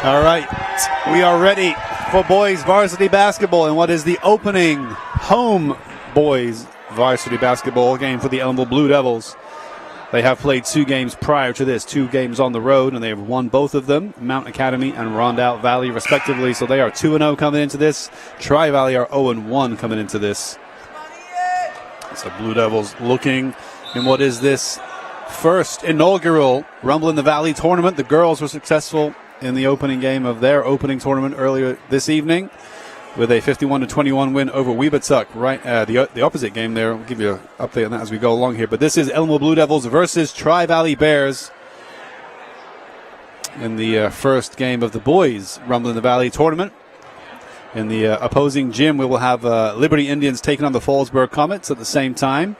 All right, we are ready for boys varsity basketball and what is the opening home boys varsity basketball game for the Ellenville Blue Devils. They have played 2 games prior to this, 2 games on the road, and they have won both of them, Mount Academy and Rondout Valley, respectively. So they are 2-0 coming into this. Tri-Valley are 0-1 coming into this. So Blue Devils looking in what is this first inaugural Rumble in the Valley tournament. The girls were successful in the opening game of their opening tournament earlier this evening with a 51-21 win over Weebutuck. Right, the opposite game there. We'll give you an update on that as we go along here. But this is Ellenville Blue Devils versus Tri-Valley Bears in the first game of the boys Rumble in the Valley tournament. In the opposing gym, we will have Liberty Indians taking on the Fallsburg Comets at the same time.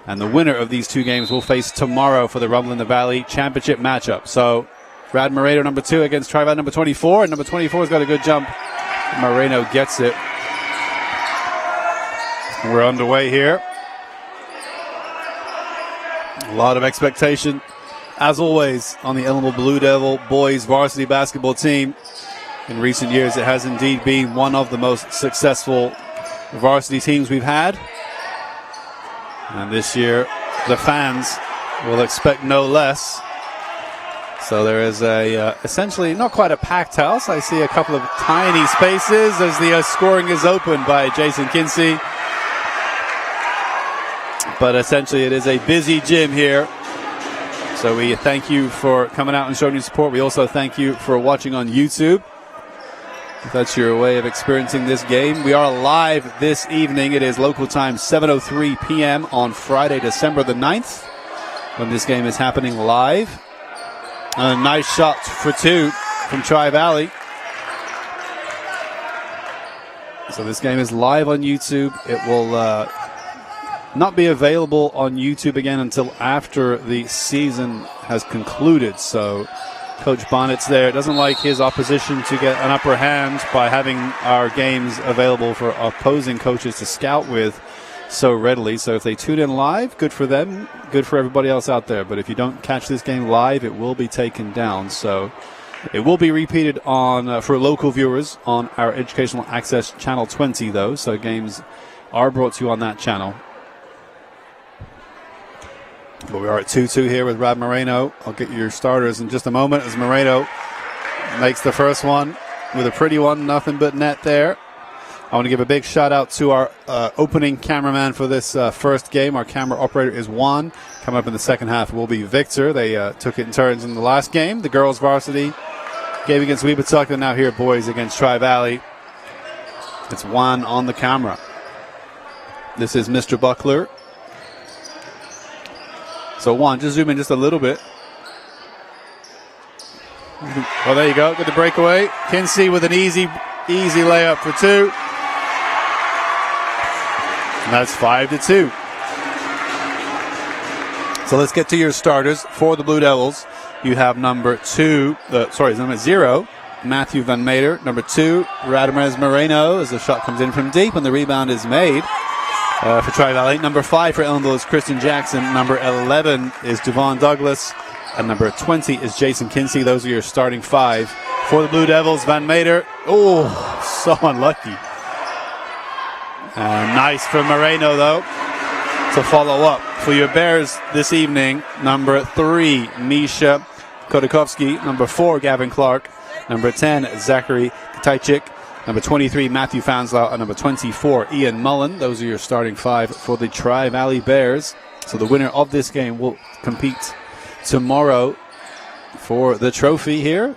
And the winner of these 2 games will face tomorrow for the Rumble in the Valley championship matchup. So Brad Moreno, number 2, against Tri-Valley, number 24. And number 24 has got a good jump. Moreno gets it. We're underway here. A lot of expectation, as always, on the Ellenville Blue Devil boys varsity basketball team. In recent years, it has indeed been one of the most successful varsity teams we've had. And this year, the fans will expect no less. So there is essentially not quite a packed house. I see a couple of tiny spaces as the scoring is opened by Jason Kinsey. But essentially it is a busy gym here. So we thank you for coming out and showing your support. We also thank you for watching on YouTube. If that's your way of experiencing this game. We are live this evening. It is local time 7:03 p.m. on Friday, December the 9th, when this game is happening live. A nice shot for 2 from Tri-Valley. So this game is live on YouTube. It will not be available on YouTube again until after the season has concluded. So Coach Bonnett's there. Doesn't like his opposition to get an upper hand by having our games available for opposing coaches to scout with so readily. So if they tune in live, good for them, good for everybody else out there. But if you don't catch this game live, it will be taken down. So it will be repeated on for local viewers on our Educational Access Channel 20, though. So games are brought to you on that channel. But we are at 2-2 here with Brad Moreno. I'll get your starters in just a moment as Moreno makes the first one with a pretty one, nothing but net there. I want to give a big shout out to our opening cameraman for this first game. Our camera operator is Juan. Coming up in the second half will be Victor. They took it in turns in the last game. The girls varsity game against Weebutuck, and now here boys against Tri-Valley. It's Juan on the camera. This is Mr. Buckler. So Juan, just zoom in just a little bit. Well, there you go. Good to breakaway. Kinsey with an easy layup for 2. And that's 5-2. So let's get to your starters for the Blue Devils. You have number 0, Matthew Van Meter. Number 2, Radamez Moreno, as the shot comes in from deep and the rebound is made for Tri-Valley. Number 5 for Ellenville is Christian Jackson. Number 11 is Devon Douglas. And number 20 is Jason Kinsey. Those are your starting 5 for the Blue Devils. Van Meter, so unlucky. Nice for Moreno, though, to follow up. For your Bears this evening, number 3, Misha Kodakovsky. Number 4, Gavin Clark. Number 10, Zachary Katajczyk. Number 23, Matthew Fanslau. And number 24, Ian Mullen. Those are your starting 5 for the Tri-Valley Bears. So the winner of this game will compete tomorrow for the trophy here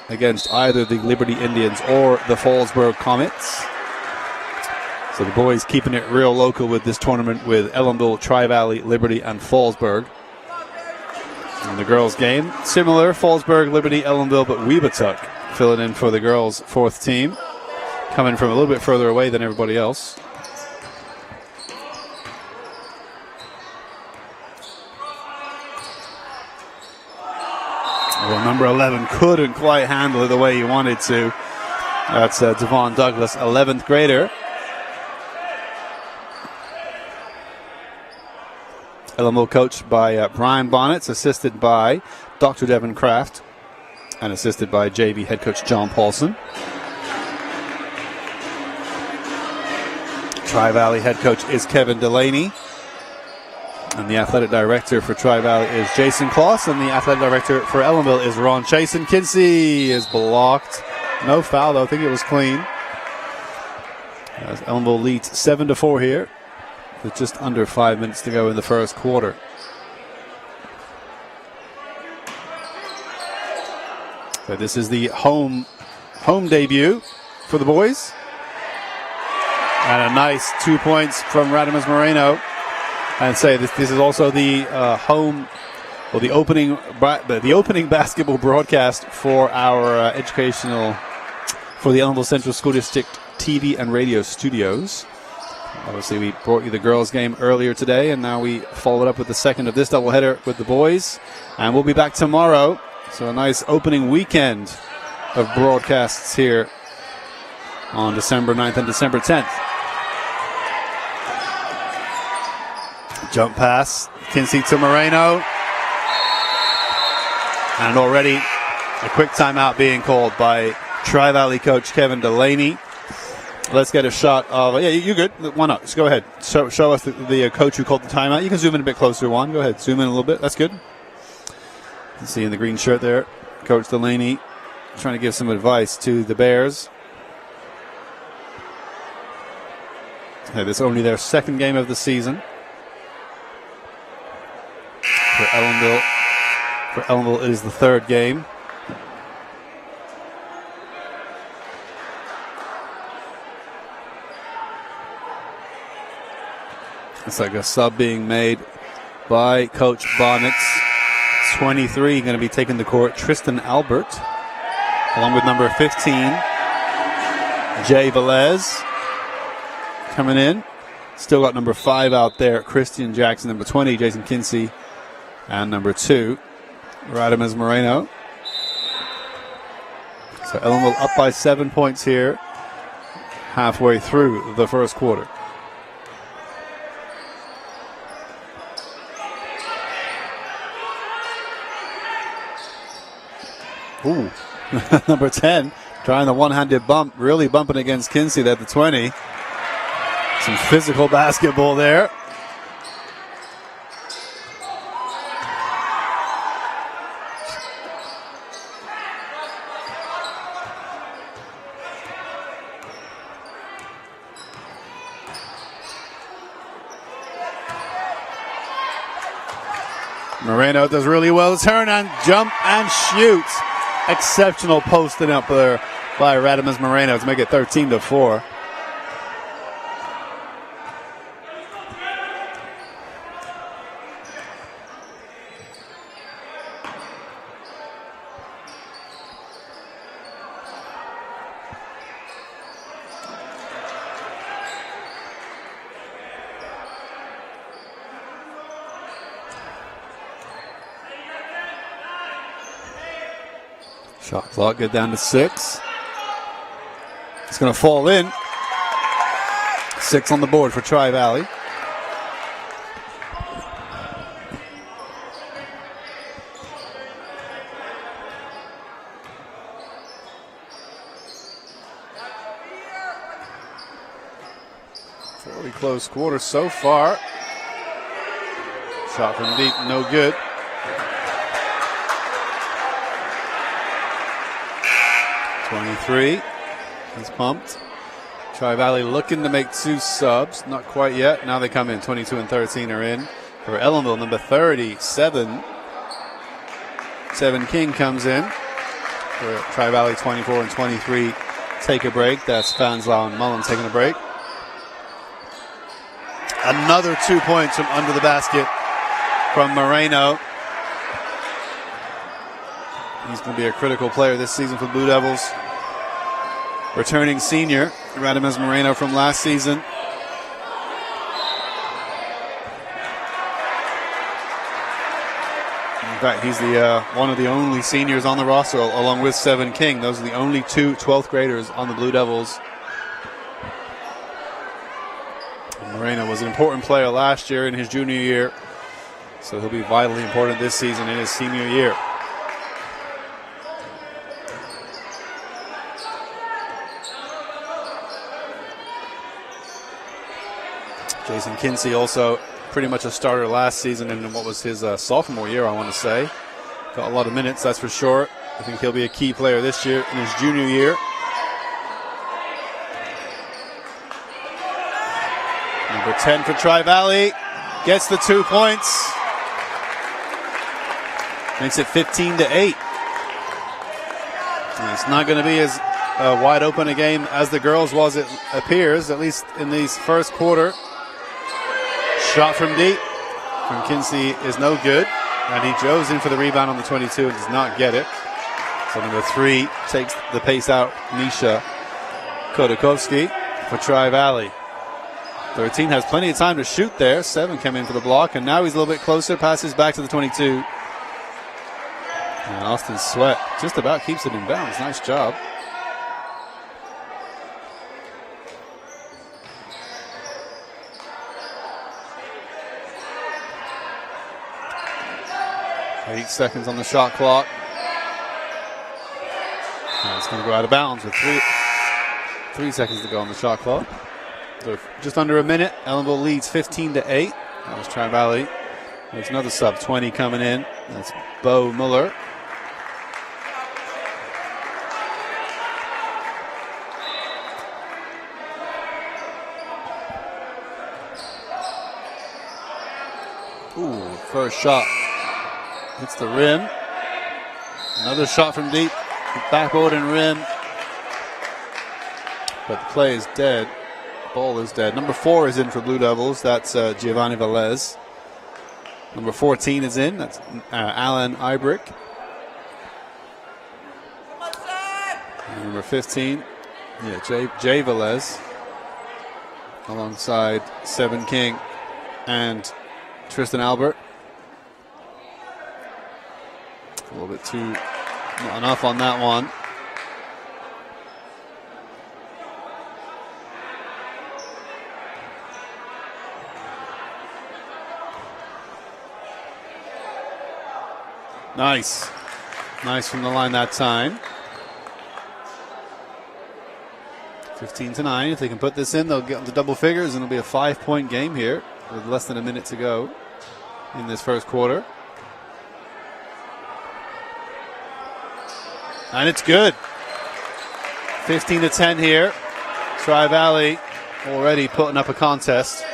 against either the Liberty Indians or the Fallsburg Comets. So the boys keeping it real local with this tournament with Ellenville, Tri-Valley, Liberty, and Fallsburg. And the girls' game, similar, Fallsburg, Liberty, Ellenville, but Weebatuck filling in for the girls' 4th team, coming from a little bit further away than everybody else. Well, number 11 couldn't quite handle it the way he wanted to. That's Devon Douglas, 11th grader. Ellenville coached by Brian Bonnets, assisted by Dr. Devin Kraft, and assisted by JV head coach John Paulson. Tri-Valley head coach is Kevin Delaney. And the athletic director for Tri-Valley is Jason Kloss. And the athletic director for Ellenville is Ron Chasen. Kinsey is blocked. No foul, though. I think it was clean. As Ellenville leads 7-4 here, with just under 5 minutes to go in the first quarter. So this is the home debut for the boys. And a nice 2 points from Radamez Moreno. And say this is also the the opening basketball broadcast for our for the Ellenville Central School District TV and radio studios. Obviously, we brought you the girls' game earlier today, and now we followed up with the second of this doubleheader with the boys. And we'll be back tomorrow. So a nice opening weekend of broadcasts here on December 9th and December 10th. Jump pass, Kinsey to Moreno. And already a quick timeout being called by Tri-Valley coach Kevin Delaney. Let's get a shot of... Yeah, you're good. Why not? Just go ahead. Show us the coach who called the timeout. You can zoom in a bit closer, Juan. Go ahead. Zoom in a little bit. That's good. You can see in the green shirt there, Coach Delaney trying to give some advice to the Bears. Okay, this is only their second game of the season. For Ellenville, it is the third game. It's like a sub being made by Coach Bonnets. 23 going to be taking the court, Tristan Albert, along with number 15, Jay Velez, coming in. Still got number 5 out there, Christian Jackson, number 20, Jason Kinsey, and number 2, Radamez Moreno. So Ellenville up by 7 points here, halfway through the first quarter. Ooh, number 10 trying the one-handed bump, really bumping against Kinsey there at the 20. Some physical basketball there. Moreno does really well. Turn and jump and shoot. Exceptional posting up there by Radamez Moreno to make it 13-4. Shot clock get down to 6. It's going to fall in. 6 on the board for Tri-Valley. Fairly close quarter so far. Shot from deep, no good. .23. He's pumped. Tri-Valley looking to make 2 subs. Not quite yet. Now they come in. 22 and 13 are in. For Ellenville, number 37. 7 King comes in. For Tri-Valley, 24 and 23 take a break. That's Fanslau and Mullen taking a break. Another 2 points from under the basket from Moreno. He's going to be a critical player this season for Blue Devils. Returning senior, Radimus Moreno from last season. In fact, he's the one of the only seniors on the roster, along with 7 King. Those are the only 2 12th graders on the Blue Devils. And Moreno was an important player last year in his junior year, so he'll be vitally important this season in his senior year. Jason Kinsey also pretty much a starter last season in what was his sophomore year, I want to say. Got a lot of minutes, that's for sure. I think he'll be a key player this year in his junior year. Number 10 for Tri-Valley. Gets the 2 points. Makes it 15-8. And it's not going to be as wide open a game as the girls was, it appears, at least in this first quarter. Shot from deep from Kinsey is no good. And he goes in for the rebound on the 22 and does not get it. So number 3 takes the pace out, Misha Kodakovsky for Tri-Valley. 13 has plenty of time to shoot there. 7 came in for the block, and now he's a little bit closer, passes back to the 22. And Austin Sweat just about keeps it in bounds. Nice job. Eight seconds on the shot clock. And it's going to go out of bounds with 3 seconds to go on the shot clock. So just under a minute. Ellenville leads 15-8. That was Tri-Valley. There's another sub, 20 coming in. That's Bo Muller. Ooh, first shot. Hits the rim. Another shot from deep. Backboard and rim. But the play is dead. Ball is dead. Number 4 is in for Blue Devils. That's Giovanni Velez. Number 14 is in. That's Alan Ibrick. And number 15, Jay Velez. Alongside 7 King and Tristan Albert. A little bit too, not enough on that one. Nice. Nice from the line that time. 15-9. If they can put this in, they'll get into double figures, and it'll be a 5-point game here with less than a minute to go in this first quarter. And it's good. 15-10 here. Tri-Valley already putting up a contest.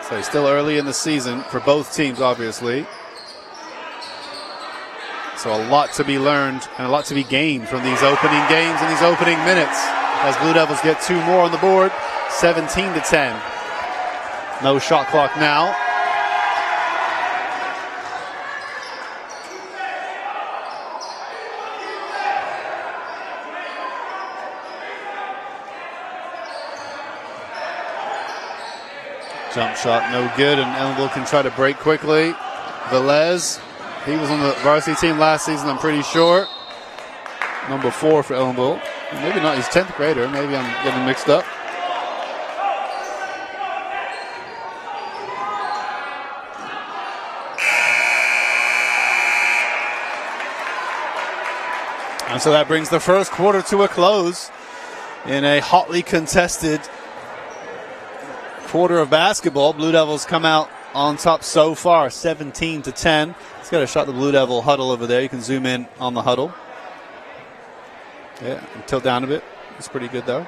So still early in the season for both teams, obviously. So a lot to be learned and a lot to be gained from these opening games and these opening minutes as Blue Devils get 2 more on the board. 17-10. No shot clock now. Jump shot no good, and Ellenville can try to break quickly. Velez He was on the varsity team last season, I'm pretty sure. Number 4 for Ellenville. Maybe not, he's 10th grader. Maybe I'm getting mixed up. And so that brings the first quarter to a close in a hotly contested quarter of basketball. Blue Devils come out on top so far, 17-10. Let's get a shot at the Blue Devil huddle over there. You can zoom in on the huddle. Yeah, and tilt down a bit. It's pretty good though.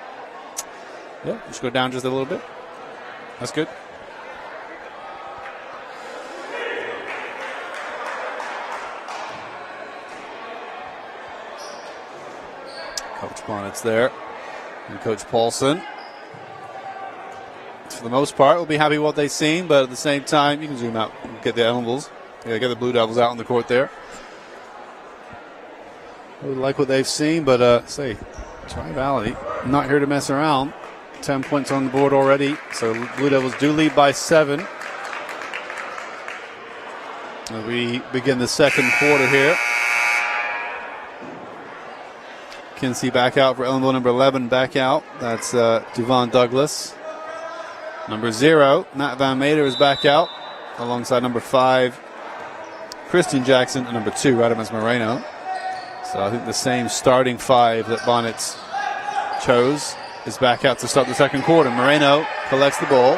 Yeah, just go down just a little bit. That's good. Coach Bonnet's there. And Coach Paulson. For the most part, we'll be happy with what they've seen, but at the same time, you can zoom out and get the Ellenvilles. Yeah, get the Blue Devils out on the court there. I would like what they've seen, but say, Tri-Valley, not here to mess around. 10 points on the board already, so Blue Devils do lead by 7. As we begin the second quarter here. Kinsey back out for Ellenville, number 11 back out. That's Duvon Douglas. Number 0, Matt Van Mater is back out alongside number 5, Christian Jackson, and number 2, Radimus Moreno. So I think the same starting 5 that Bonnet chose is back out to start the second quarter. Moreno collects the ball.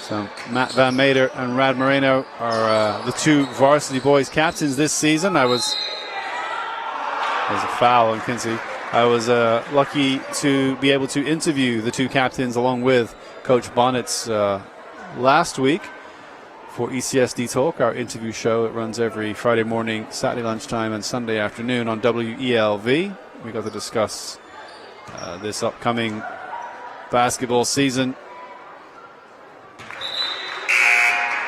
So Matt Van Mater and Rad Moreno are the 2 varsity boys captains this season. There's a foul on Kinsey. I was lucky to be able to interview the 2 captains along with Coach Bonnet's last week for ECSD Talk, our interview show. It runs every Friday morning, Saturday lunchtime, and Sunday afternoon on WELV. We got to discuss this upcoming basketball season.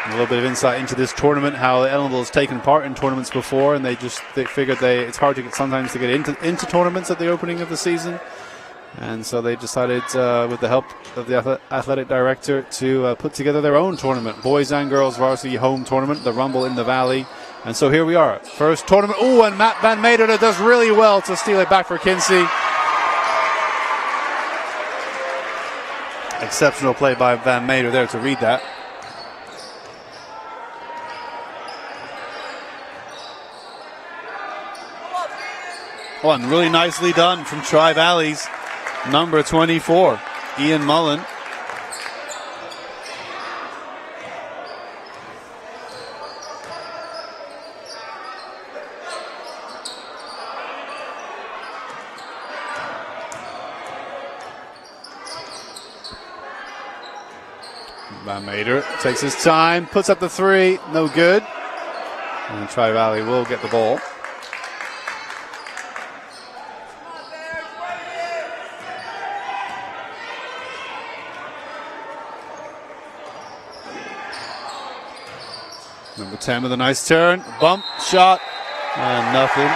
A little bit of insight into this tournament, how Ellenville has taken part in tournaments before, and they figured it's hard to get sometimes to get into tournaments at the opening of the season. And so they decided, with the help of the athletic director, to put together their own tournament, boys and girls varsity home tournament, the Rumble in the Valley. And so here we are, first tournament. Oh, and Matt Van Mater does really well to steal it back for Kinsey. Exceptional play by Van Mater there to read that. Oh, and really nicely done from Tri-Valley's number 24, Ian Mullen. Van Mater takes his time, puts up the 3, no good. And Tri-Valley will get the ball. Number 10 with a nice turn, bump, shot, and nothing.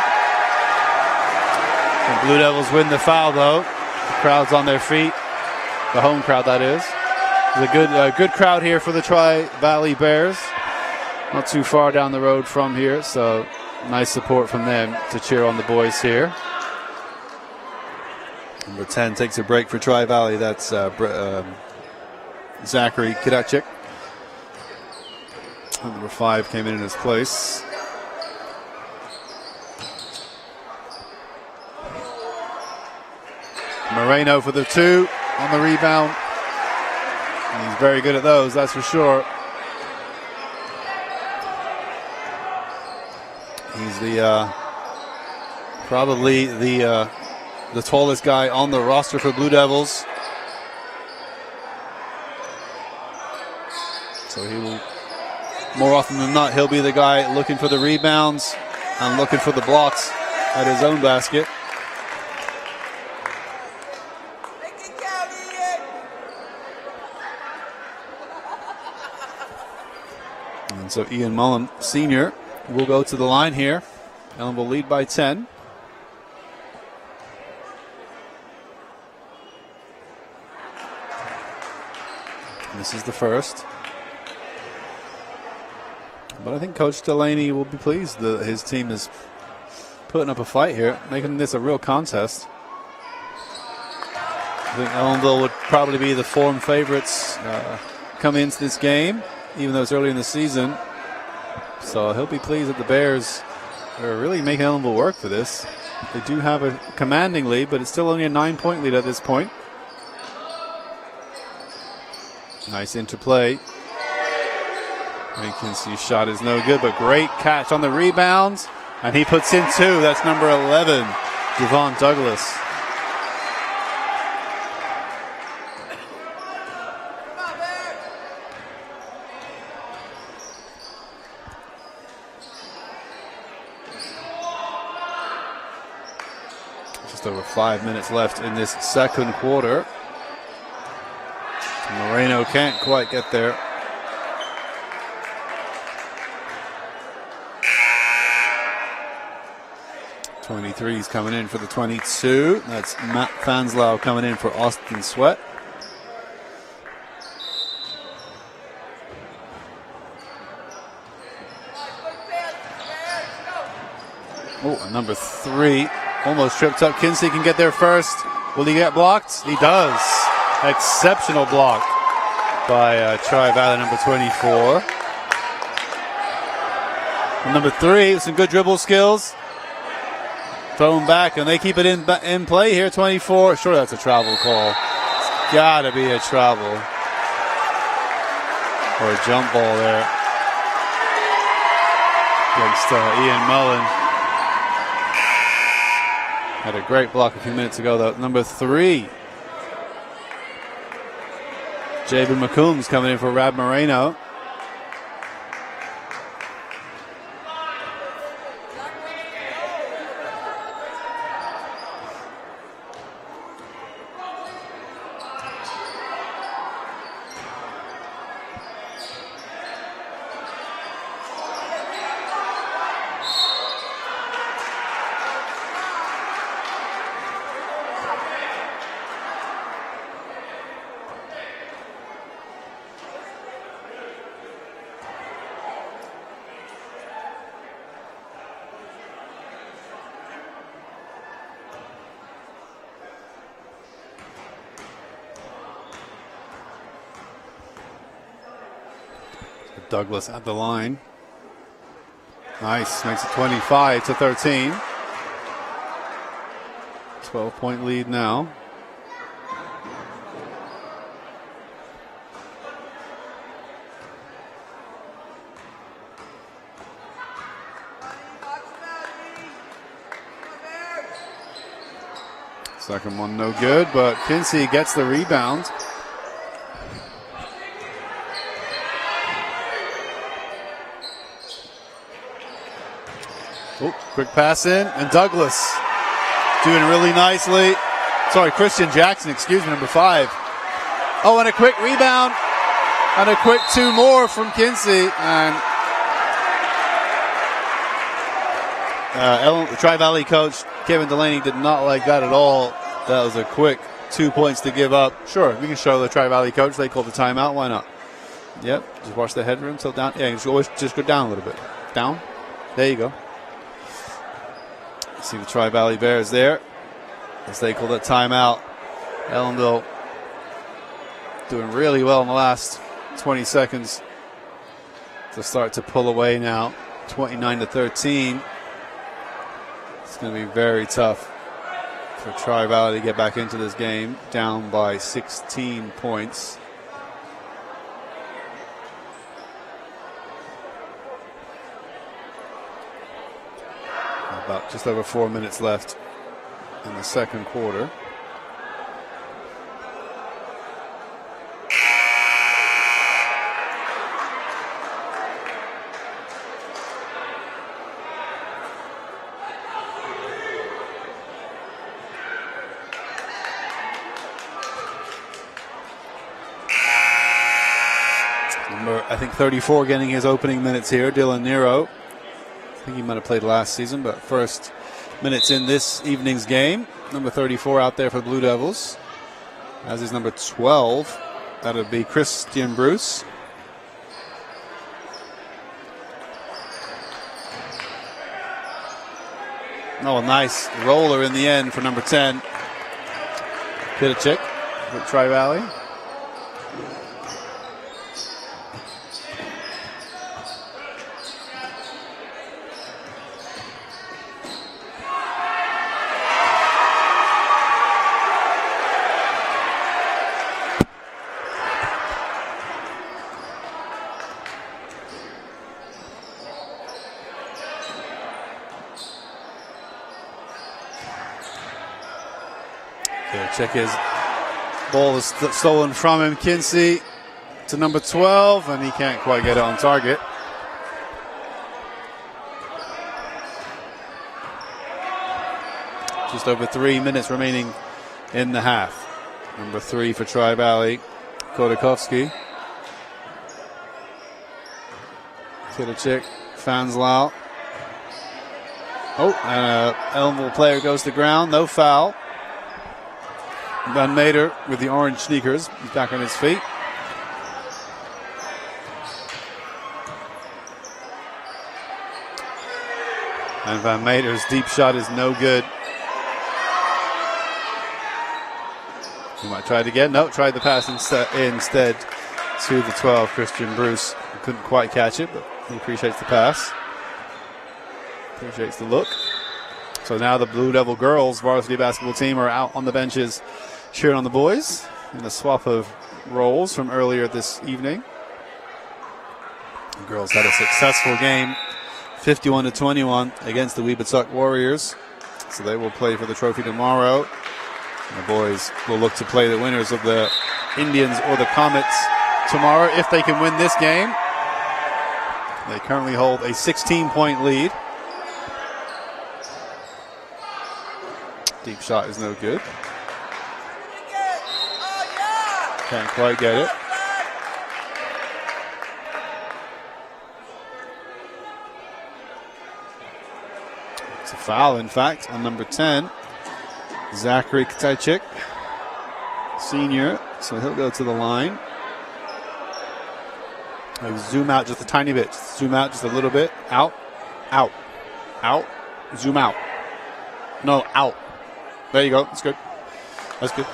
The Blue Devils win the foul though. The crowd's on their feet. The home crowd, that is. It's a good crowd here for the Tri-Valley Bears. Not too far down the road from here, so nice support from them to cheer on the boys here. Number 10 takes a break for Tri-Valley. That's Zachary Kidachik. Number 5 came in his place. Moreno for the 2 on the rebound. And he's very good at those, that's for sure. He's the probably the tallest guy on the roster for Blue Devils. So he will, more often than not, he'll be the guy looking for the rebounds and looking for the blocks at his own basket. And so Ian Mullen, senior, will go to the line here. Ellenville will lead by 10. This is the first. But I think Coach Delaney will be pleased that his team is putting up a fight here, making this a real contest. I think Ellenville would probably be the form favorites coming into this game, even though it's early in the season. So he'll be pleased that the Bears are really making Ellenville work for this. They do have a commanding lead, but it's still only a 9-point lead at this point. Nice interplay. Kinsey's shot is no good, but great catch on the rebound. And he puts in two. That's number 11, Devon Douglas. Just over 5 minutes left in this second quarter. Moreno can't quite get there. 23's coming in for the 22. That's Matt Fanslau coming in for Austin Sweat. Oh, number 3 almost tripped up. Kinsey can get there first. Will he get blocked? He does. Exceptional block by Tri-Valley number 24. And number 3 with some good dribble skills. Thrown back, and they keep it in play here. 24. Sure, that's a travel call. It's got to be a travel. Or a jump ball there against Ian Mullen. Had a great block a few minutes ago, though. Number 3. Jabin McCombs coming in for Rab Moreno. Douglas at the line. Nice, makes it 25-13. 12-point lead now. Second one no good, but Kinsey gets the rebound. Oh, quick pass in, and Douglas doing really nicely. Sorry, Christian Jackson, excuse me, number 5. Oh, and a quick rebound, and a quick 2 more from Kinsey. And Tri-Valley coach Kevin Delaney did not like that at all. That was a quick 2 points to give up. Sure, we can show the Tri-Valley coach. They called the timeout. Why not? Yep, just watch the headroom till down. Yeah, just go down a little bit. Down. There you go. See the Tri-Valley Bears there as they call that timeout. Ellenville doing really well in the last 20 seconds to start to pull away now. 29-13. It's going to be very tough for Tri-Valley to get back into this game, down by 16 points. About just over 4 minutes left in the second quarter. Number, I think 34 getting his opening minutes here, Dylan Nero. I think he might have played last season, but first minutes in this evening's game. Number 34 out there for the Blue Devils, as is number 12, That'll be Christian Bruce. Oh, nice roller in the end for number 10. Pitachik with Tri-Valley. Check his ball is stolen from him. Kinsey to number 12, and he can't quite get it on target. Just over 3 minutes remaining in the half. Number 3 for Tri-Valley, Kodakovsky. Kitachik, Fanslau. Oh, and an Ellenville player goes to ground. No foul. Van Meter with the orange sneakers. He's back on his feet. And Van Meter's deep shot is no good. He might try it again. No, tried the pass instead to the 12, Christian Bruce. He couldn't quite catch it, but he appreciates the pass. Appreciates the look. So now the Blue Devil girls varsity basketball team are out on the benches cheering on the boys in a swap of roles from earlier this evening. The girls had a successful game, 51-21 against the Weebatuck Warriors. So they will play for the trophy tomorrow. And the boys will look to play the winners of the Indians or the Comets tomorrow if they can win this game. They currently hold a 16-point lead. Deep shot is no good. Can't quite get it. It's a foul, in fact, on number 10, Zachary Kitachik, senior. So he'll go to the line. Zoom out just a tiny bit. Zoom out just a little bit. Out, out, out. Zoom out. No, out. There you go. That's good. That's good.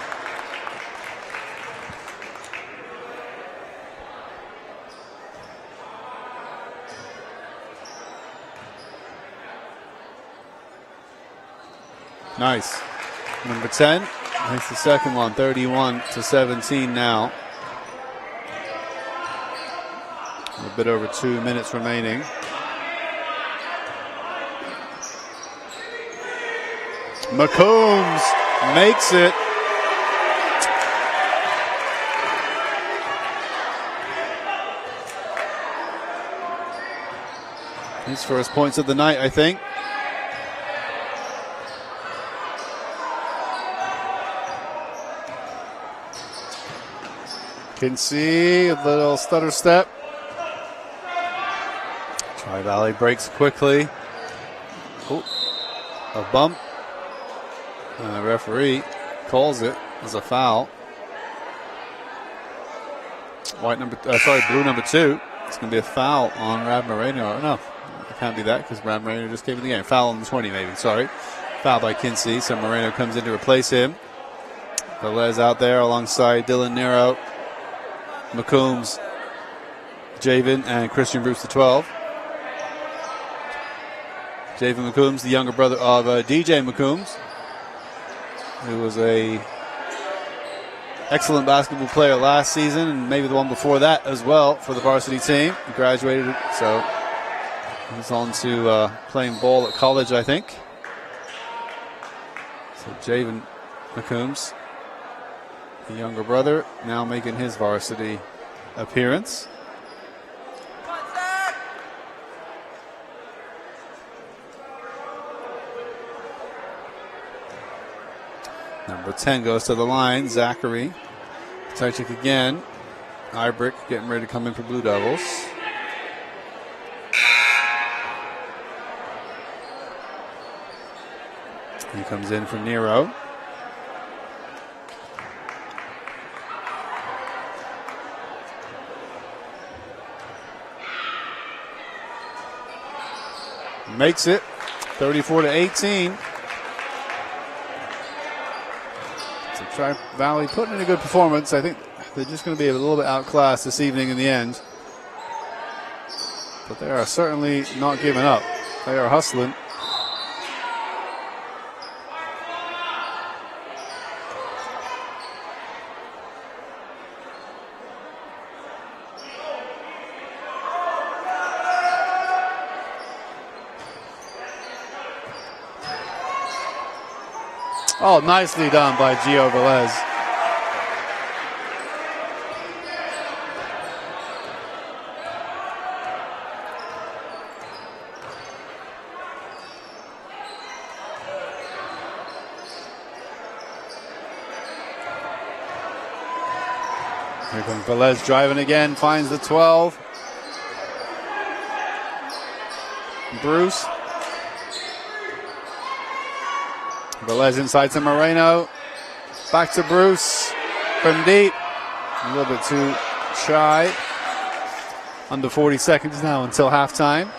Nice. Number 10. That's the second one. 31-17 now. A bit over 2 minutes remaining. McCombs makes it. His first points of the night, I think. Can see a little stutter step. Tri-Valley breaks quickly. Oh, a bump. And the referee calls it as a foul. Blue number 2. It's going to be a foul on Rab Moreno. No, it can't be that because Rab Moreno just came in the game. Foul on the 20, maybe. Sorry. Foul by Kinsey. So Moreno comes in to replace him. Velez out there alongside Dylan Nero, McCombs, Javen, and Christian Bruce, the 12. Javen McCombs, the younger brother of DJ McCombs, who was a excellent basketball player last season and maybe the one before that as well for the varsity team. He graduated, so he's on to playing ball at college, I think. So Javen McCombs, the younger brother, now making his varsity appearance. Number 10 goes to the line. Zachary. Kitachik again. Ibrick getting ready to come in for Blue Devils. He comes in for Nero. Makes it 34-18. So Tri-Valley putting in a good performance. I think they're just going to be a little bit outclassed this evening in the end. But they are certainly not giving up. They are hustling. Oh, nicely done by Gio Velez. Here comes Velez driving again, finds the 12. Bruce. Velez inside to Moreno. Back to Bruce. From deep. A little bit too shy. Under 40 seconds now until halftime.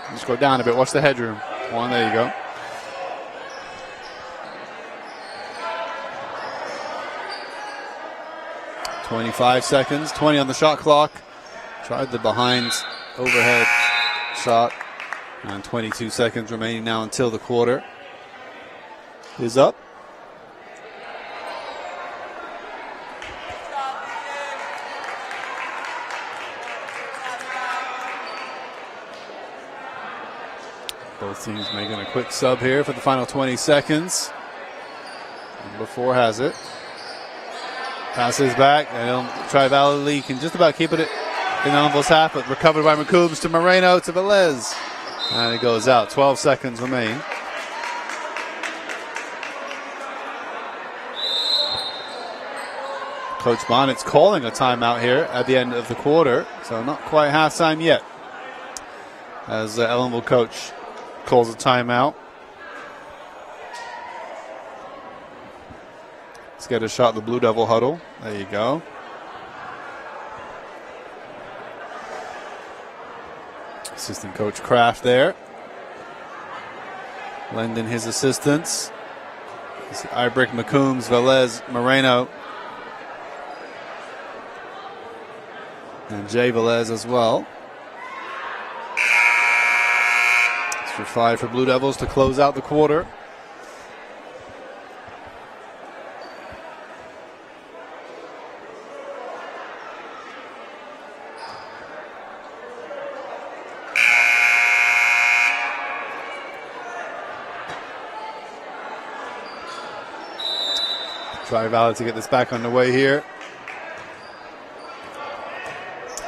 Just go down a bit. Watch the headroom. One, there you go. .25 seconds. 20 on the shot clock. Tried the behind overhead shot. And 22 seconds remaining now until the quarter is up. Both teams making a quick sub here for the final 20 seconds. Number 4 has it. Passes back, and Tri-Valley can just about keep it in Ellenville's half, but recovered by McCombs to Moreno to Velez. And it goes out. 12 seconds remain. Coach Bonnet's calling a timeout here at the end of the quarter, so not quite halftime yet. As the Ellenville coach calls a timeout. Let's get a shot of the Blue Devil huddle. There you go. Assistant Coach Kraft there. Lending his assistance. Ibrick, McCombs, Velez, Moreno. And Jay Velez as well. Extra 5 for Blue Devils to close out the quarter. Tri-Valley to get this back underway here.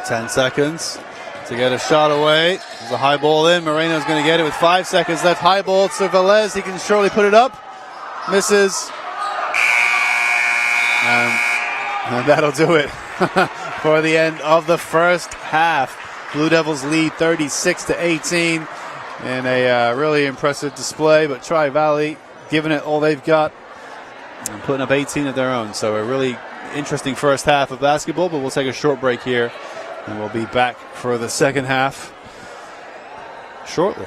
10 seconds to get a shot away. There's a high ball in. Moreno's going to get it with 5 seconds left. High ball to Velez. He can surely put it up. Misses. And that'll do it for the end of the first half. Blue Devils lead 36-18 in a really impressive display, but Tri-Valley giving it all they've got and putting up 18 of their own. So a really interesting first half of basketball, but we'll take a short break here. And we'll be back for the second half shortly.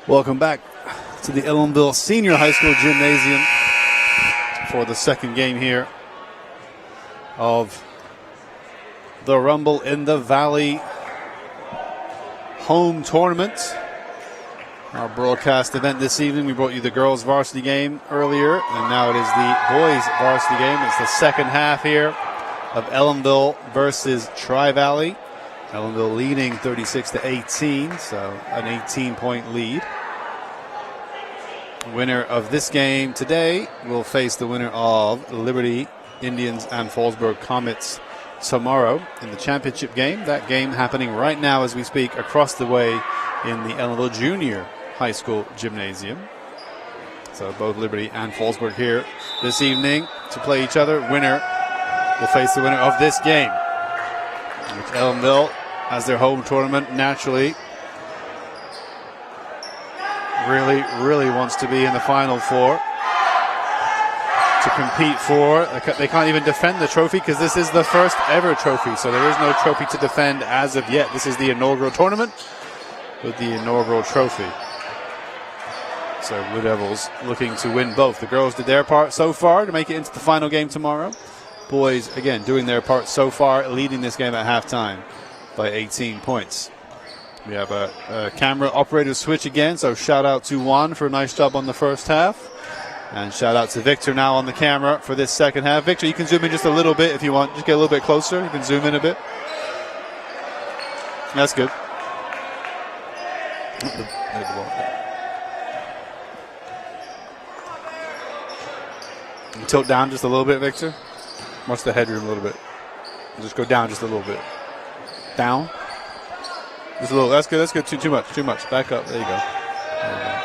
Welcome back to the Ellenville Senior High School Gymnasium for the second game here of the Rumble in the Valley home tournament. Our broadcast event this evening, we brought you the girls varsity game earlier, and now it is the boys varsity game. It's the second half here of Ellenville versus Tri-Valley. Ellenville leading 36-18, so an 18-point lead. Winner of this game today will face the winner of Liberty Indians and Fallsburg Comets tomorrow in the championship game. That game happening right now as we speak across the way in the Ellenville Junior High School Gymnasium. So both Liberty and Fallsburg here this evening to play each other. Winner will face the winner of this game, which Ellenville, as their home tournament, naturally really wants to be in the Final Four to compete for. They can't even defend the trophy because this is the first ever trophy, so there is no trophy to defend as of yet. This is the inaugural tournament with the inaugural trophy. So Blue Devils looking to win both. The girls did their part so far to make it into the final game tomorrow. Boys, again, doing their part so far, leading this game at halftime by 18 points. We have a camera operator switch again, so shout out to Juan for a nice job on the first half. And shout out to Victor now on the camera for this second half. Victor, you can zoom in just a little bit if you want. Just get a little bit closer. You can zoom in a bit. That's good. Tilt down just a little bit, Victor. Watch the headroom a little bit. Just go down just a little bit. Down. Just a little. That's good. That's good. Too much. Too much. Back up. There you go. There you go.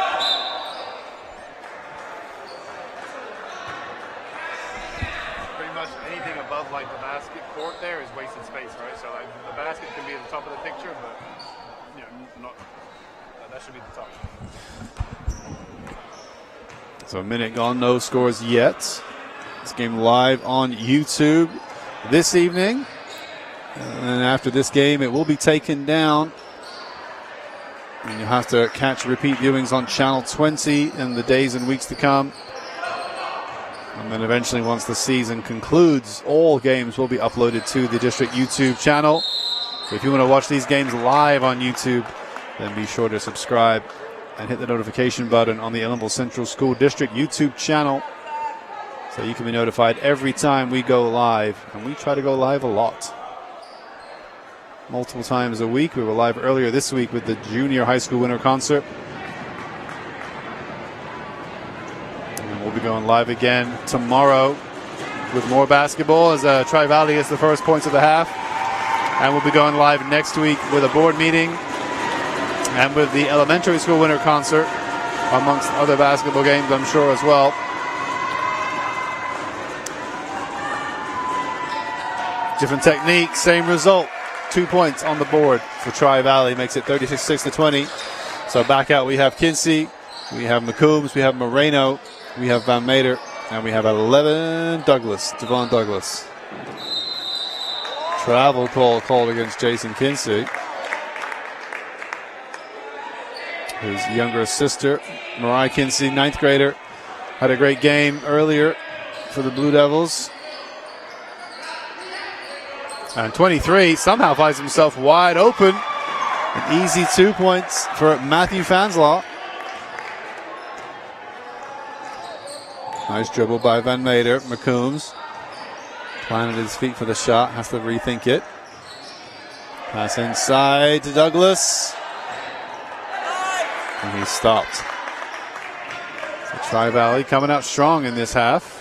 Pretty much anything above like the basket court there is wasted space, right? So like the basket can be at the top of the picture, but you know, not that should be the top. So a minute gone. No scores yet. This game live on YouTube this evening. And after this game, it will be taken down. And you'll have to catch repeat viewings on Channel 20 in the days and weeks to come. And then eventually, once the season concludes, all games will be uploaded to the district YouTube channel. So if you want to watch these games live on YouTube, then be sure to subscribe and hit the notification button on the Ellenville Central School District YouTube channel, so you can be notified every time we go live. And we try to go live a lot. Multiple times a week. We were live earlier this week with the junior high school winter concert. And we'll be going live again tomorrow with more basketball as Tri-Valley gets the first points of the half. And we'll be going live next week with a board meeting and with the elementary school winter concert, amongst other basketball games, I'm sure, as well. Different technique, same result. 2 points on the board for Tri-Valley, makes it 36-20. So back out we have Kinsey, we have McCombs, we have Moreno, we have Van Meter, and we have 11 Douglas, Devon Douglas. Travel call called against Jason Kinsey. His younger sister, Mariah Kinsey, 9th grader, had a great game earlier for the Blue Devils. And 23 somehow finds himself wide open. An easy 2 points for Matthew Fanslaw. Nice dribble by Van Meter. McCombs planted his feet for the shot, has to rethink it. Pass inside to Douglas. And he stopped. So Tri-Valley coming out strong in this half.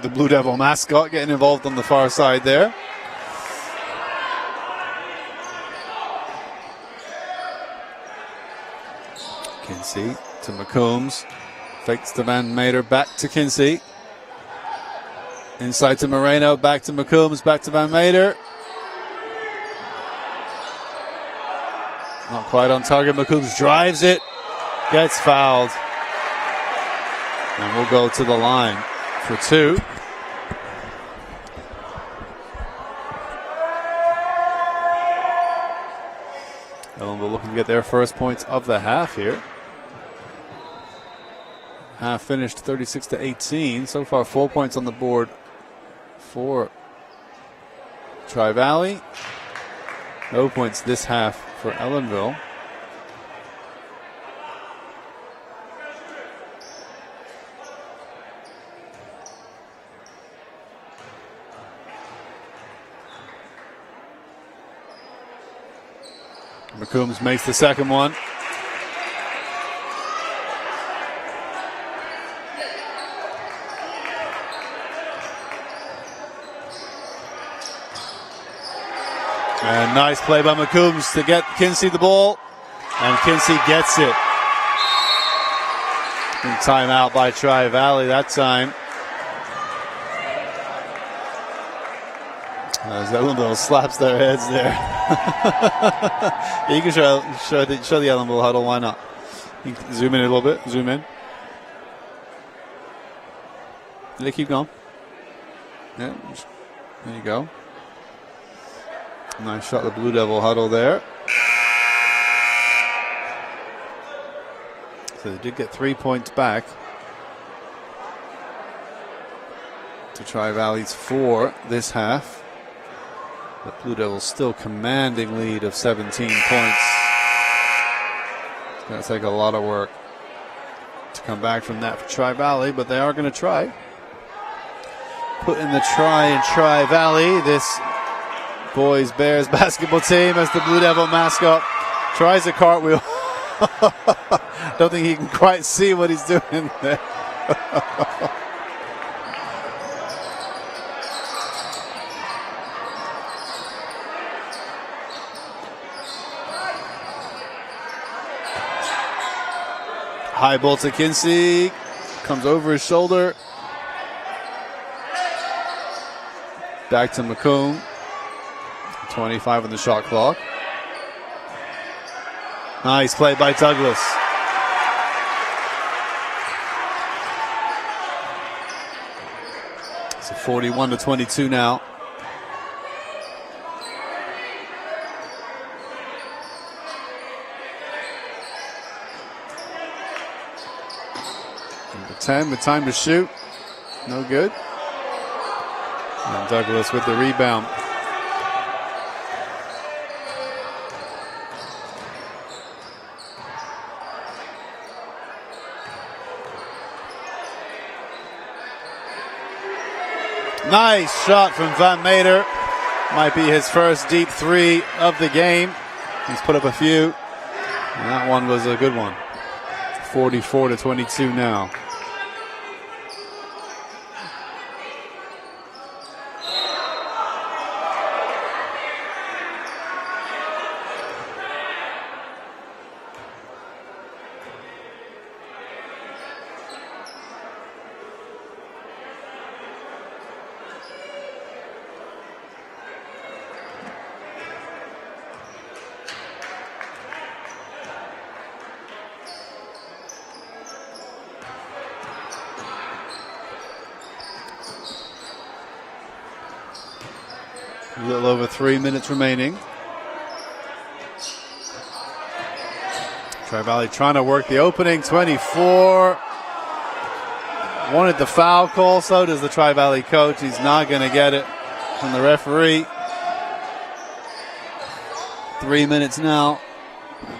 The Blue Devil mascot getting involved on the far side there. Kinsey to McCombs. Fakes to Van Meter, back to Kinsey. Inside to Moreno, back to McCombs, back to Van Meter. Not quite on target. McCombs drives it, gets fouled. And we'll go to the line for 2. Ellenville looking to get their first points of the half here. Half finished 36-18. So far, 4 points on the board for Tri-Valley. No points this half for Ellenville. McCombs makes the second one. And nice play by McCombs to get Kinsey the ball. And Kinsey gets it. And timeout by Tri-Valley that time. As Ellenville slaps their heads there. Yeah, you can show the Ellenville huddle, why not? You can zoom in a little bit, zoom in. Did they keep going? Yeah, there you go. Nice shot, the Blue Devil huddle there. So they did get 3 points back to Tri-Valley's 4 this half. The Blue Devils still commanding lead of 17 points. It's going to take a lot of work to come back from that for Tri-Valley, but they are going to try. Put in the try in Tri-Valley. This boys Bears basketball team as the Blue Devil mascot tries a cartwheel. Don't think he can quite see what he's doing there. High ball to Kinsey. Comes over his shoulder. Back to McComb. 25 on the shot clock. Nice play by Douglas. It's a 41-22 now. Number 10 with time to shoot. No good. And Douglas with the rebound. Nice shot from Van Meter. Might be his first deep 3 of the game. He's put up a few. And that one was a good one. 44-22 now. A little over 3 minutes remaining. Tri-Valley trying to work the opening. 24. Wanted the foul call. So does the Tri-Valley coach. He's not going to get it from the referee. 3 minutes now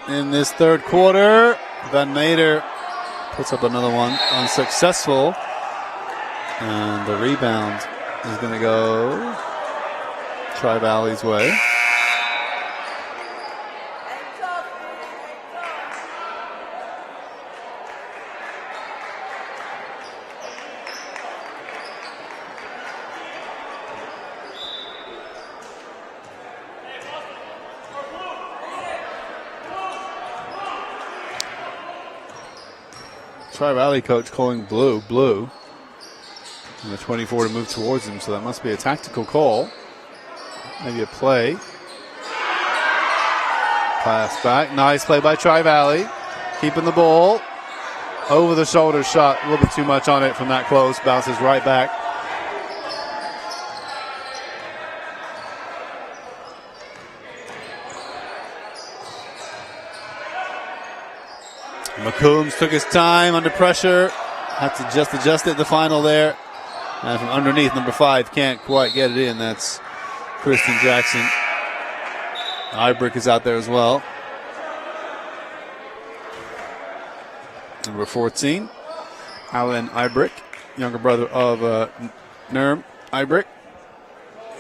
in this third quarter. Van Meter puts up another one. Unsuccessful. And the rebound is going to go Tri-Valley's way. Tri-Valley coach calling blue. And the 24 to move towards him, so that must be a tactical call. Maybe a play. Pass back. Nice play by Tri-Valley. Keeping the ball. Over the shoulder shot. A little bit too much on it from that close. Bounces right back. McCombs took his time under pressure. Had to just adjust it the final there. And from underneath, number 5 can't quite get it in. That's Kristen Jackson. Ibrick is out there as well. Number 14, Alan Ibrick, younger brother of Nerm Ibrick.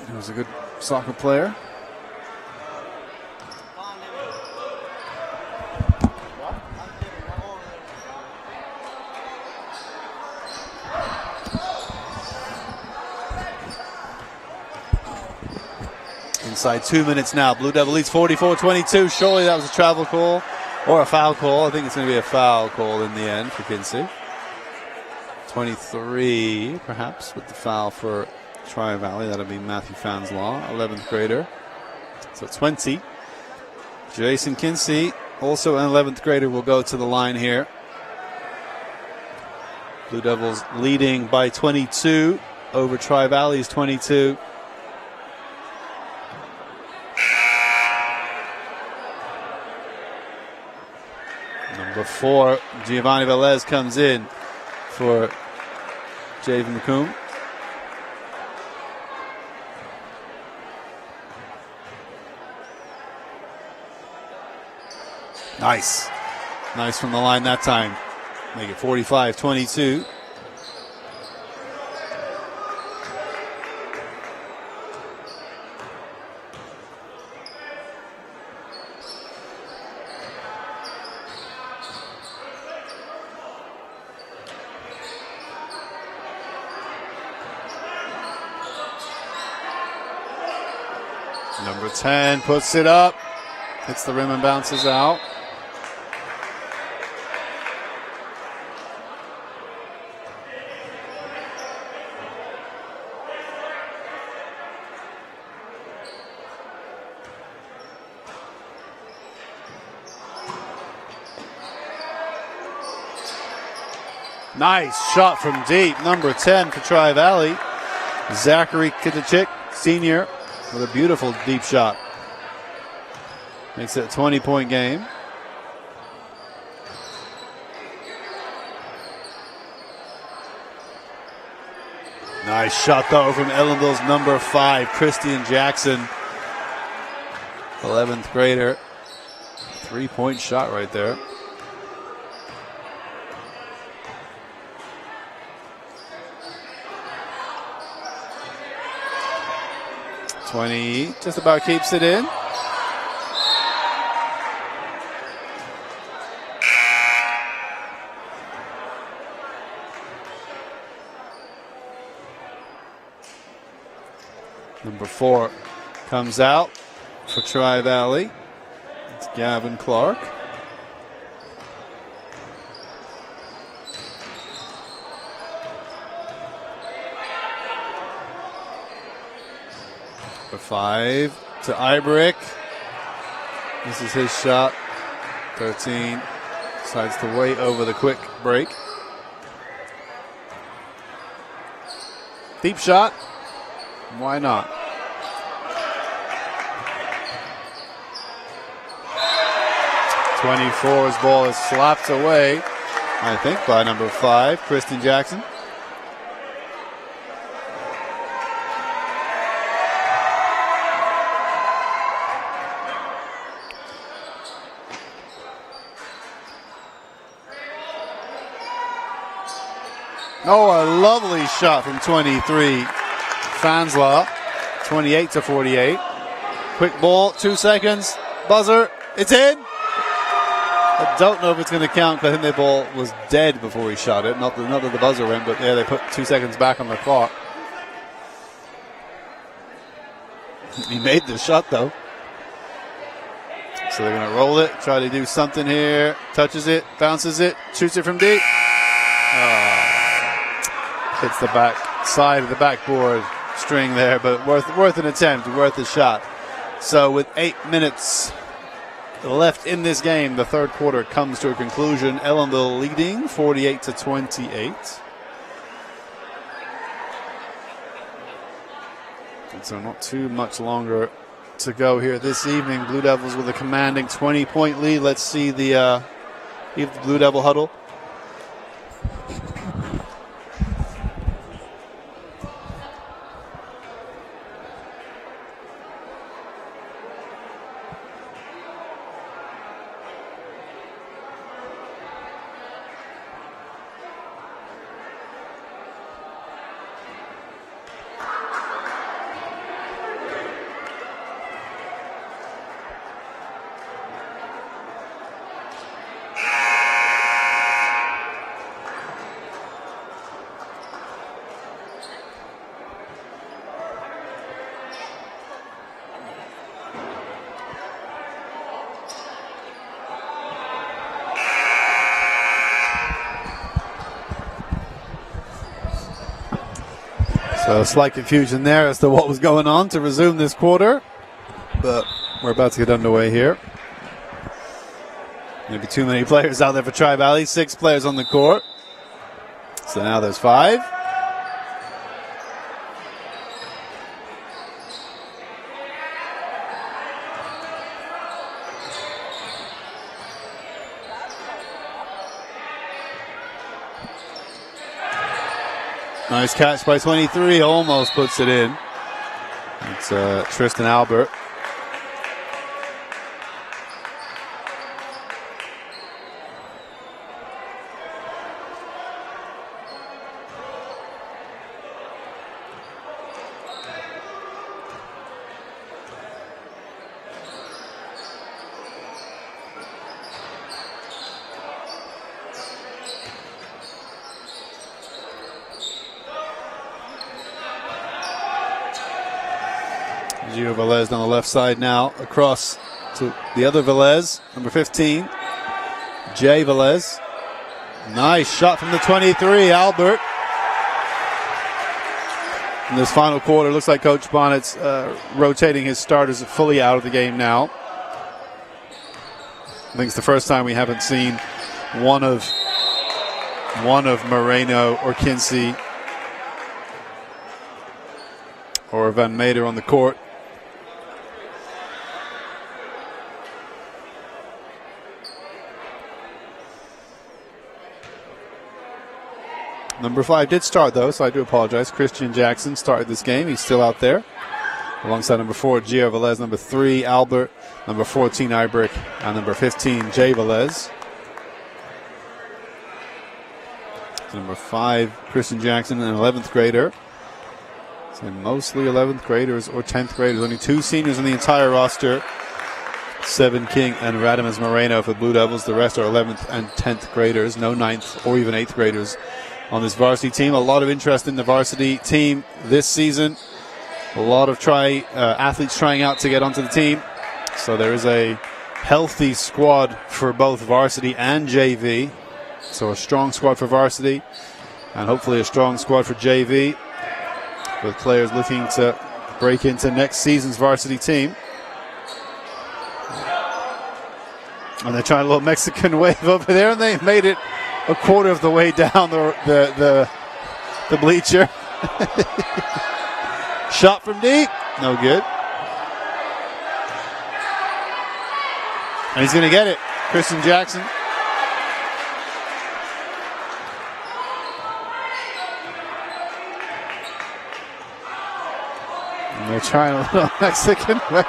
He was a good soccer player. Inside 2 minutes now. Blue Devil leads 44-22. Surely that was a travel call or a foul call. I think it's going to be a foul call in the end for Kinsey. 23, perhaps, with the foul for Tri-Valley. That'll be Matthew Fanslaw, 11th grader. So 20. Jason Kinsey, also an 11th grader, will go to the line here. Blue Devils leading by 22 over Tri-Valley's 22. Number 4, Giovanni Velez comes in for Javen McComb. Nice. Nice from the line that time. Make it 45-22. Number 10 puts it up, hits the rim and bounces out. Nice shot from deep, number 10 for Tri-Valley. Zachary Kitachik, senior, with a beautiful deep shot. Makes it a 20-point game. Nice shot though from Ellenville's number 5, Christian Jackson. 11th grader. 3-point shot right there. Just about keeps it in. Number 4 comes out for Tri-Valley. It's Gavin Clark. Number 5 to Ibrick. This is his shot. 13 decides to wait over the quick break. Deep shot. Why not? '24's ball is slapped away, I think, by number 5, Kristen Jackson. Oh, a lovely shot from 23. Fanslaw, 28-48. Quick ball, 2 seconds. Buzzer, it's in. I don't know if it's going to count because I think the ball was dead before he shot it. Not that the buzzer went, but yeah, they put 2 seconds back on the clock. He made the shot though. So they're going to roll it, try to do something here. Touches it, bounces it, shoots it from deep. Hits the back side of the backboard string there, but worth an attempt, worth a shot. So with 8 minutes left in this game, the third quarter comes to a conclusion. Ellenville leading 48-28. And so not too much longer to go here this evening. Blue Devils with a commanding 20-point lead. Let's see the Blue Devil huddle. So slight confusion there as to what was going on to resume this quarter, but we're about to get underway here. Maybe too many players out there for Tri-Valley. 6 players on the court. So now there's 5. Nice catch by 23, almost puts it in. It's Tristan Albert. Gio Velez on the left side now, across to the other Velez, number 15, Jay Velez. Nice shot from the 23, Albert. In this final quarter, looks like Coach Bonnet's rotating his starters fully out of the game now. I think it's the first time we haven't seen one of Moreno or Kinsey or Van Meter on the court. Number 5 did start, though, so I do apologize. Christian Jackson started this game. He's still out there. Alongside number 4, Gio Velez. Number 3, Albert. Number 14, Ibrick. And number 15, Jay Velez. So number 5, Christian Jackson, an 11th grader. So mostly 11th graders or 10th graders. Only 2 seniors on the entire roster. 7 King and Radames Moreno for the Blue Devils. The rest are 11th and 10th graders. No 9th or even 8th graders on this varsity team. A lot of interest in the varsity team this season. A lot of athletes trying out to get onto the team. So there is a healthy squad for both varsity and JV. So a strong squad for varsity and hopefully a strong squad for JV, with players looking to break into next season's varsity team. And they're trying a little Mexican wave over there, and they made it a quarter of the way down the bleacher. Shot from deep, no good. And he's going to get it. Christian Jackson. And they're trying a little Mexican wave.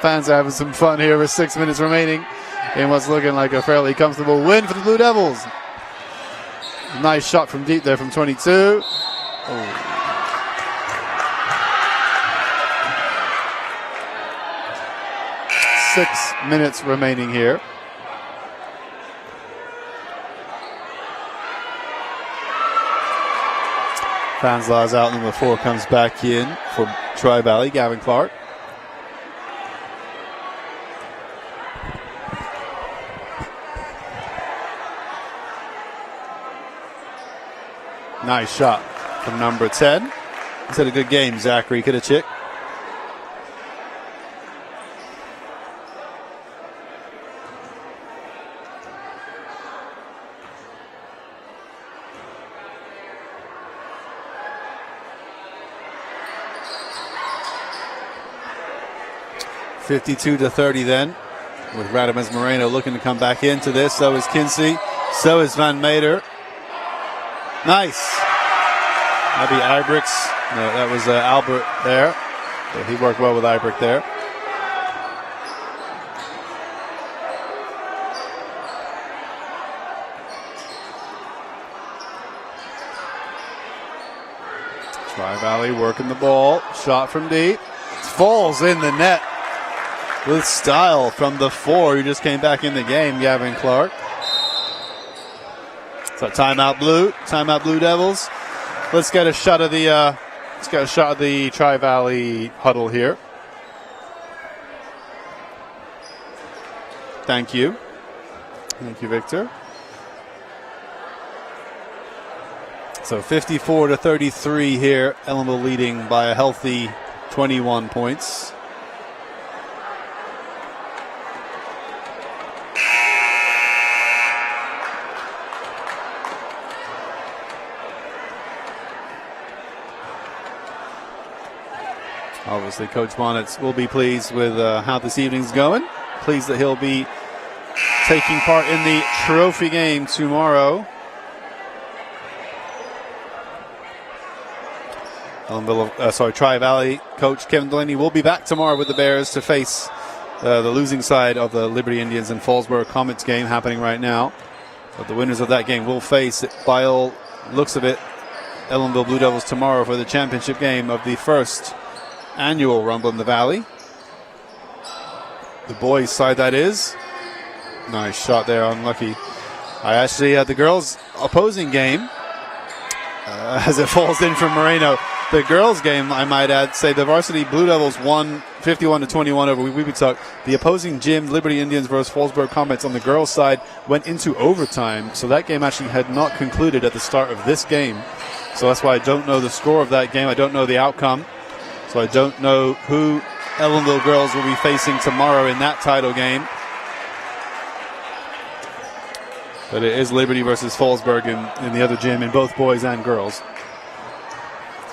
Fans are having some fun here with 6 minutes remaining in what's looking like a fairly comfortable win for the Blue Devils. Nice shot from deep there from 22. Oh. 6 minutes remaining here. Fanslaw's out. Number 4 comes back in for Tri-Valley, Gavin Clark. Nice shot from number 10. He's had a good game, Zachary Kidachik. (52-30) then, with Radames Moreno looking to come back into this. So is Kinsey. So is Van Meter. Nice. That'd be Ibrix. No, that was Albert there. So he worked well with Ibrix there. Tri-Valley working the ball. Shot from deep. Falls in the net with style from the 4 who just came back in the game, Gavin Clark. So timeout Blue Devils. Let's get a shot of the Tri-Valley huddle here. Thank you, Victor. So 54-33 here. Ellenville leading by a healthy 21 points. Obviously, Coach Bonnets will be pleased with how this evening's going. Pleased that he'll be taking part in the trophy game tomorrow. Tri-Valley coach Kevin Delaney will be back tomorrow with the Bears to face the losing side of the Liberty Indians and Fallsburg Comets game happening right now. But the winners of that game will face, by all looks of it, Ellenville Blue Devils tomorrow for the championship game of the first annual Rumble in the Valley. The boys' side, that is. Nice shot there, unlucky. I actually had the girls' opposing game as it falls in from Moreno. The girls' game, I might add, say the varsity Blue Devils won 51-21 over Weebutuck. The opposing gym, Liberty Indians versus Fallsburg Comets on the girls' side, went into overtime. So that game actually had not concluded at the start of this game. So that's why I don't know the score of that game. I don't know the outcome. So I don't know who Ellenville girls will be facing tomorrow in that title game. But it is Liberty versus Fallsburg in the other gym in both boys and girls.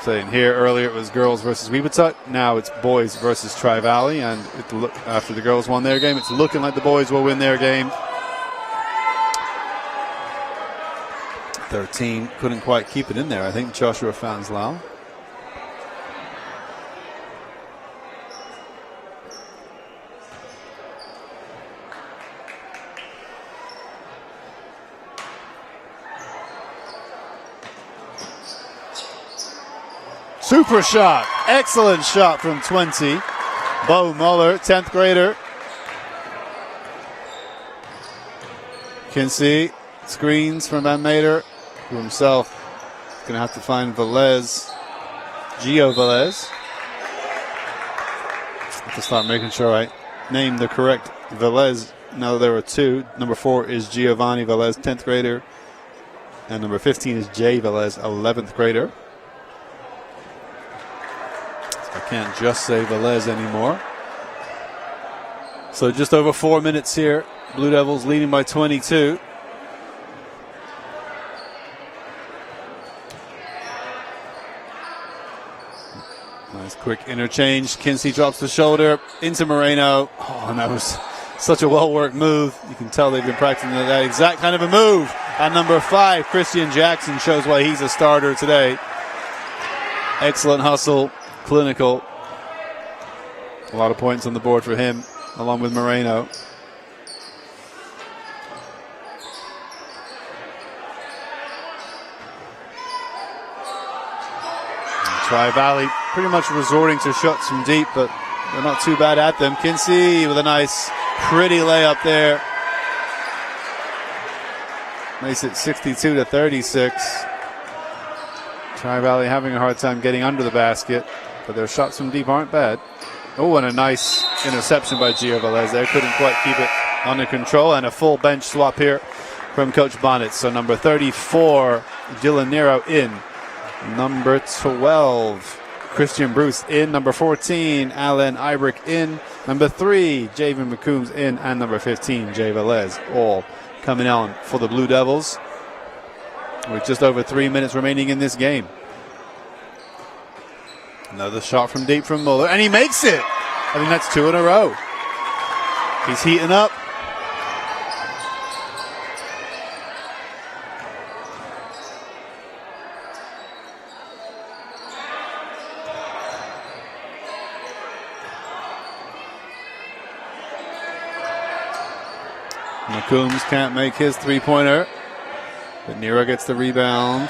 Saying here earlier it was girls versus Weebutuck. Now it's boys versus Tri-Valley. And after the girls won their game, it's looking like the boys will win their game. 13 couldn't quite keep it in there, I think, Joshua Fanslau. Super shot. Excellent shot from 20. Bo Muller, 10th grader. Kinsey screens from Van Meter, who himself is going to have to find Velez, Gio Velez. Have to start making sure I name the correct Velez. Now there are 2. Number 4 is Giovanni Velez, 10th grader. And number 15 is Jay Velez, 11th grader. I can't just say Velez anymore. So just over 4 minutes here. Blue Devils leading by 22. Nice quick interchange. Kinsey drops the shoulder into Moreno. Oh, and that was such a well-worked move. You can tell they've been practicing that exact kind of a move. And number 5, Christian Jackson, shows why he's a starter today. Excellent hustle. Clinical. A lot of points on the board for him, along with Moreno. Tri-Valley pretty much resorting to shots from deep, but they're not too bad at them. Kinsey with a nice, pretty layup there. Makes it 62-36. Tri-Valley having a hard time getting under the basket, but their shots from deep aren't bad. Oh, and a nice interception by Gio Velez there. Couldn't quite keep it under control, and a full bench swap here from Coach Bonnet. So number 34, Dylan Nero in. Number 12, Christian Bruce in. Number 14, Alan Ibrick in. Number 3, Javen McCombs in. And number 15, Jay Velez, all coming on for the Blue Devils with just over 3 minutes remaining in this game. Another shot from deep from Muller, and he makes it. I think that's 2 in a row. He's heating up. McCombs can't make his three-pointer, but Nero gets the rebound.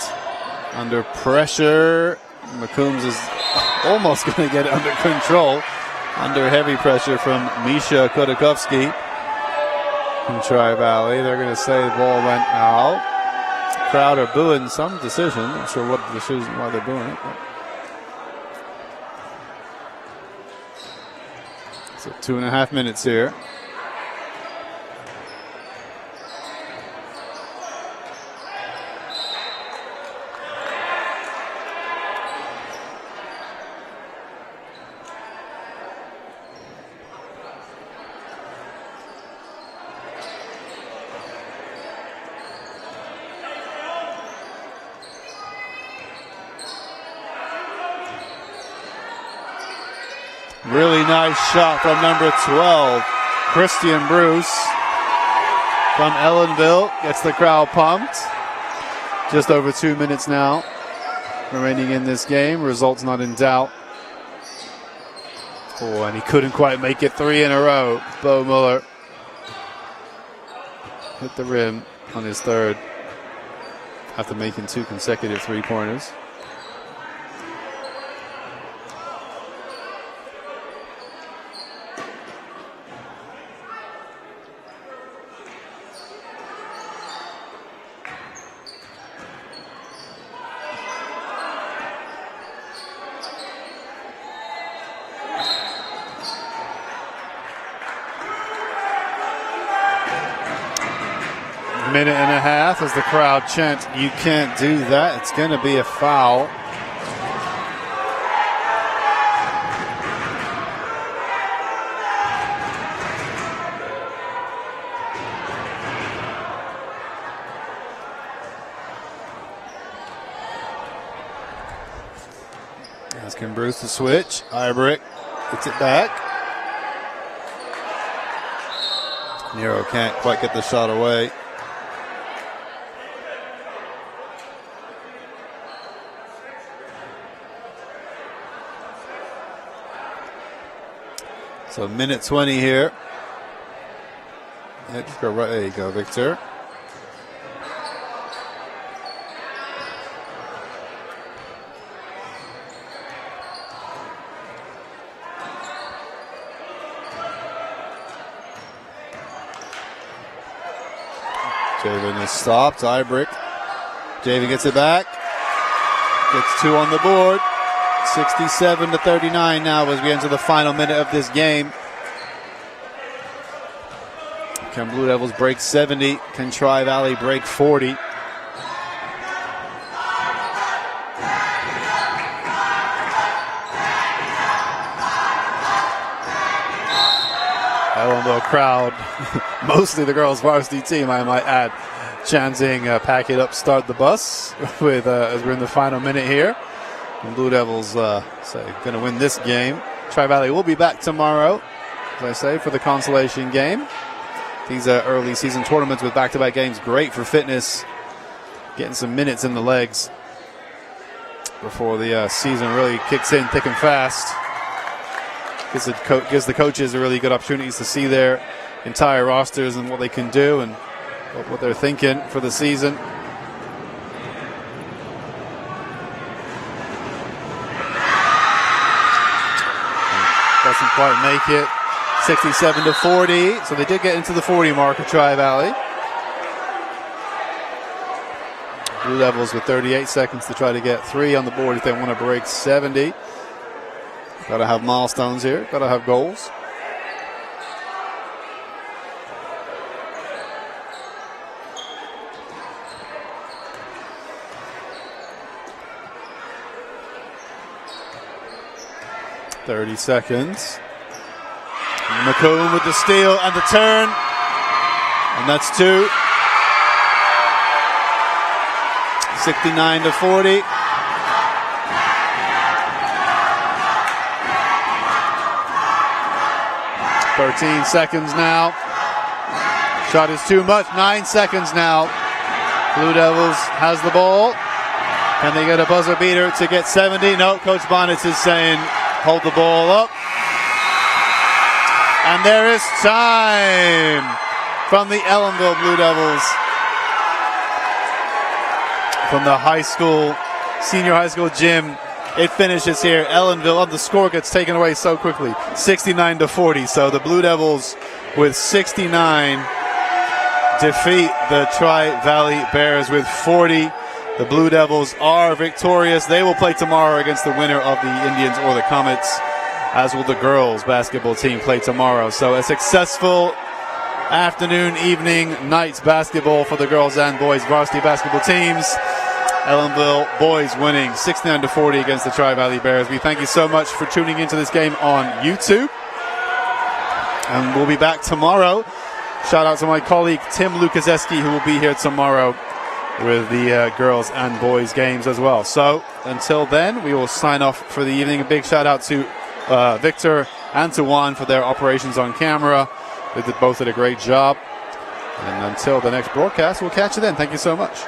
Under pressure, McCombs is almost going to get it under control. Under heavy pressure from Misha Kodakovsky from Tri-Valley. They're going to say the ball went out. Crowd are booing some decision. Not sure what decision, why they're booing it. So 2.5 minutes here. Really nice shot from number 12, Christian Bruce from Ellenville. Gets the crowd pumped. Just over 2 minutes now remaining in this game. Results not in doubt. Oh, and he couldn't quite make it 3 in a row. Bo Muller hit the rim on his third after making 2 consecutive three-pointers. Minute and a half as the crowd chants, "You can't do that." It's going to be a foul. Asking Bruce to switch. Ibrick gets it back. Nero can't quite get the shot away. So minute 20 here. Yeah, just go right. There you go, Victor. Javen is stopped. Ibrick. Javen gets it back. Gets 2 on the board. 67-39 now as we enter the final minute of this game. Can Blue Devils break 70? Can Tri-Valley break 40? Ellenville crowd, mostly the girls' varsity team, I might add, chanting "Pack it up, start the bus" with as we're in the final minute here. And Blue Devils say going to win this game. Tri-Valley will be back tomorrow, as I say, for the consolation game. These early season tournaments with back-to-back games, great for fitness, getting some minutes in the legs before the season really kicks in thick and fast. Gives the coaches a really good opportunities to see their entire rosters and what they can do and what they're thinking for the season. Doesn't quite make it. 67-40. So they did get into the 40 mark of Tri-Valley. Blue Devils with 38 seconds to try to get 3 on the board if they want to break 70. Got to have milestones here. Got to have goals. 30 seconds. McComb with the steal and the turn. And that's 2. 69-40. "13 seconds now. Shot is too much. 9 seconds now. Blue Devils has the ball. Can they get a buzzer beater to get 70? No, Coach Bonitz is saying hold the ball up. And there is time from the Ellenville Blue Devils. From the senior high school gym. It finishes here. Ellenville, the score gets taken away so quickly. 69-40. So the Blue Devils with 69 defeat the Tri-Valley Bears with 40. The Blue Devils are victorious. They will play tomorrow against the winner of the Indians or the Comets, as will the girls basketball team play tomorrow. So a successful afternoon, evening, nights basketball for the girls and boys varsity basketball teams. Ellenville boys winning 69-40 against the Tri-Valley Bears. We thank you so much for tuning into this game on YouTube. And we'll be back tomorrow. Shout out to my colleague Tim Lukaseski, who will be here tomorrow with the girls and boys games as well. So until then, we will sign off for the evening. A big shout out to Victor and to Juan for their operations on camera. They both did a great job. And until the next broadcast, we'll catch you then. Thank you so much.